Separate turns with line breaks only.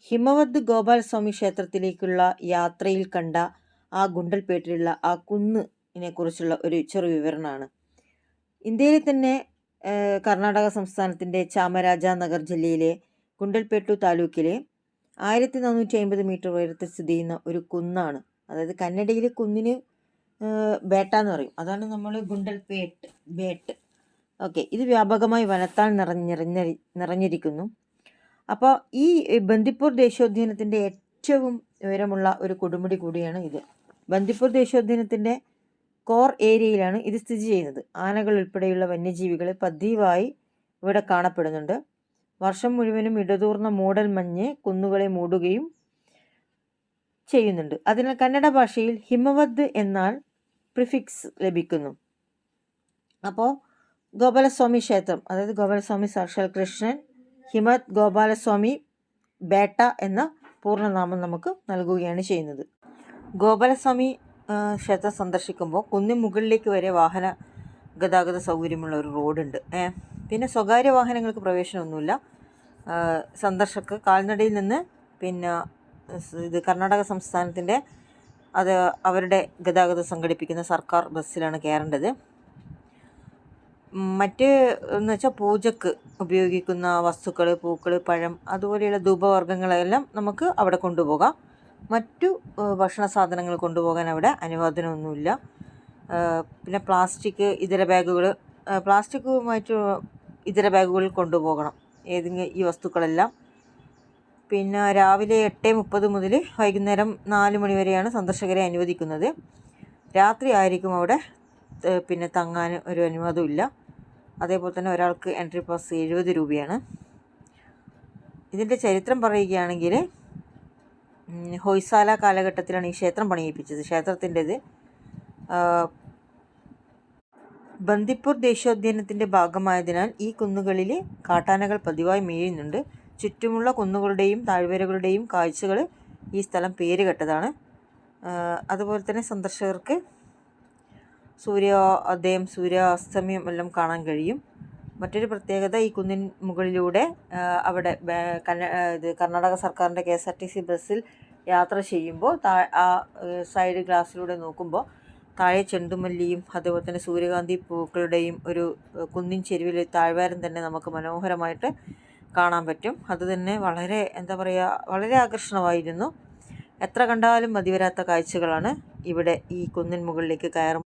ഹിമവദ് ഗോപാലസ്വാമി ക്ഷേത്രത്തിലേക്കുള്ള യാത്രയിൽ കണ്ട ആ ഗുണ്ടൽപേട്ടിലുള്ള ആ കുന്നിനെ കുറിച്ചുള്ള ഒരു ചെറു വിവരണമാണ്. ഇന്ത്യയിലെ തന്നെ കർണാടക സംസ്ഥാനത്തിൻ്റെ ചാമരാജനഗർ ജില്ലയിലെ ഗുണ്ടൽപേട്ടു താലൂക്കിലെ 1450 മീറ്റർ ഉയരത്തിൽ സ്ഥിതി ചെയ്യുന്ന ഒരു കുന്നാണ്. അതായത് കന്നഡയിൽ കുന്നിന് ബേട്ട എന്ന് പറയും. അതാണ് നമ്മൾ ഗുണ്ടൽപേട്ട് ബേട്ട്. ഓക്കെ, ഇത് വ്യാപകമായി വനത്താൽ നിറഞ്ഞിരിക്കുന്നു. അപ്പോൾ ഈ ബന്ദിപ്പൂർ ദേശീയോദ്യാനത്തിൻ്റെ ഏറ്റവും ഉയരമുള്ള ഒരു കൊടുമുടി കൂടിയാണ് ഇത്. ബന്ദിപ്പൂർ ദേശീയോദ്യാനത്തിൻ്റെ കോർ ഏരിയയിലാണ് ഇത് സ്ഥിതി ചെയ്യുന്നത്. ആനകൾ ഉൾപ്പെടെയുള്ള വന്യജീവികൾ പതിവായി ഇവിടെ കാണപ്പെടുന്നുണ്ട്. വർഷം മുഴുവനും ഇടതൂർന്ന മൂടൽ മഞ്ഞ് കുന്നുകളെ മൂടുകയും ചെയ്യുന്നുണ്ട്. അതിനാൽ കന്നഡ ഭാഷയിൽ ഹിമവദ് എന്നാൽ പ്രിഫിക്സ് ലഭിക്കുന്നു. അപ്പോൾ ഗോപാലസ്വാമി ക്ഷേത്രം, അതായത് ഗോപാലസ്വാമി സാക്ഷാൽ കൃഷ്ണൻ ഹിമവദ് ഗോപാലസ്വാമി ബേട്ട എന്ന പൂർണ്ണനാമം നമുക്ക് നൽകുകയാണ് ചെയ്യുന്നത്. ഗോപാലസ്വാമി ക്ഷേത്രം സന്ദർശിക്കുമ്പോൾ കുന്നിൻ മുകളിലേക്ക് വരെ വാഹന ഗതാഗത സൗകര്യമുള്ള ഒരു റോഡുണ്ട്. പിന്നെ സ്വകാര്യ വാഹനങ്ങൾക്ക് പ്രവേശനമൊന്നുമില്ല. സന്ദർശകർ കാൽനടയിൽ നിന്ന് പിന്നെ ഇത് കർണാടക സംസ്ഥാനത്തിൻ്റെ അവരുടെ ഗതാഗതം സംഘടിപ്പിക്കുന്ന സർക്കാർ ബസ്സിലാണ് കയറേണ്ടത്. മറ്റ് എന്ന് വെച്ചാൽ പൂജക്ക് ഉപയോഗിക്കുന്ന വസ്തുക്കൾ, പൂക്കൾ, പഴം, അതുപോലെയുള്ള ധൂപവർഗ്ഗങ്ങളെല്ലാം നമുക്ക് അവിടെ കൊണ്ടുപോകാം. മറ്റു ഭക്ഷണ സാധനങ്ങൾ കൊണ്ടുപോകാൻ അവിടെ അനുവാദനമൊന്നുമില്ല. പിന്നെ പ്ലാസ്റ്റിക് ഇതര ബാഗുകൾ കൊണ്ടുപോകണം, ഏതെങ്കിലും ഈ വസ്തുക്കളെല്ലാം. പിന്നെ രാവിലെ 8:30 മുതൽ വൈകുന്നേരം 4 മണി വരെയാണ് സന്ദർശകരെ അനുവദിക്കുന്നത്. രാത്രി ആയിരിക്കും അവിടെ പിന്നെ തങ്ങാൻ ഒരു അനുവാദമില്ല. അതേപോലെ തന്നെ ഒരാൾക്ക് എൻട്രി പാസ് 70 രൂപയാണ്. ഇതിൻ്റെ ചരിത്രം പറയുകയാണെങ്കിൽ ഹൊയ്സാല കാലഘട്ടത്തിലാണ് ഈ ക്ഷേത്രം പണിയിപ്പിച്ചത്. ക്ഷേത്രത്തിൻ്റെത് ബന്ദിപ്പൂർ ദേശീയോദ്യാനത്തിൻ്റെ ഭാഗമായതിനാൽ ഈ കുന്നുകളിൽ കാട്ടാനകൾ പതിവായി മേയുന്നുണ്ട്. ചുറ്റുമുള്ള കുന്നുകളുടെയും താഴ്വരകളുടെയും കാഴ്ചകൾ ഈ സ്ഥലം പേരുകെട്ടതാണ്. അതുപോലെ തന്നെ സന്ദർശകർക്ക് സൂര്യോദയം, സൂര്യാസ്തമയം എല്ലാം കാണാൻ കഴിയും. മറ്റൊരു പ്രത്യേകത, ഈ കുന്നിൻ മുകളിലൂടെ അവിടെ കർണാടക സർക്കാരിൻ്റെ KSRTC ബസ്സിൽ യാത്ര ചെയ്യുമ്പോൾ ആ സൈഡ് ഗ്ലാസ്സിലൂടെ നോക്കുമ്പോൾ താഴെ ചെണ്ടുമല്ലിയും അതുപോലെ തന്നെ സൂര്യകാന്തി പൂക്കളുടെയും ഒരു കുന്നിൻ ചെരുവിൽ താഴ്വാരം തന്നെ നമുക്ക് മനോഹരമായിട്ട് കാണാൻ പറ്റും. അത് തന്നെ വളരെ വളരെ ആകർഷണമായിരുന്നു. എത്ര കണ്ടാലും മതിവരാത്ത കാഴ്ചകളാണ് ഇവിടെ ഈ കുന്നിൻ മുകളിലേക്ക് കയറും